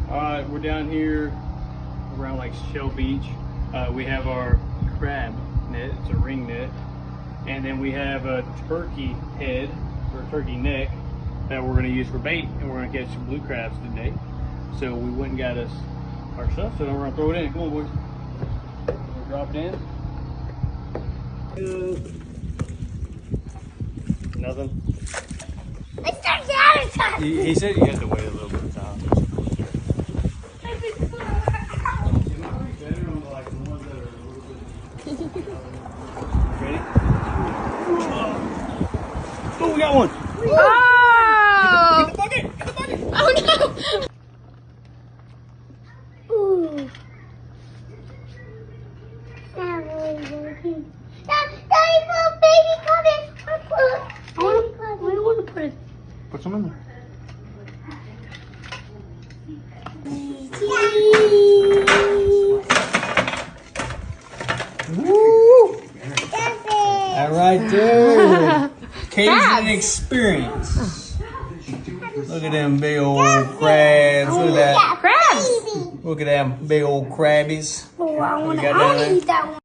We're down here around like Shell Beach. We have our crab net, it's a ring net. And then we have a turkey head or a turkey neck that we're gonna use for bait, and we're gonna catch some blue crabs today. So we went and got us our stuff, so we're gonna throw it in. Come on, boys. We'll drop it in. Nothing. He said you had to wait a little bit of time. Ready? Oh, we got one. Oh! Get the bucket! Get the bucket! Oh no! Ooh. Daddy, put baby coming. I want to put it. Put some in there. Woo! That right there. Cajun experience. Look at them big old crabs. Look at that. Crabs! Look at them big old crabbies. Oh, I want got down there? to eat that one.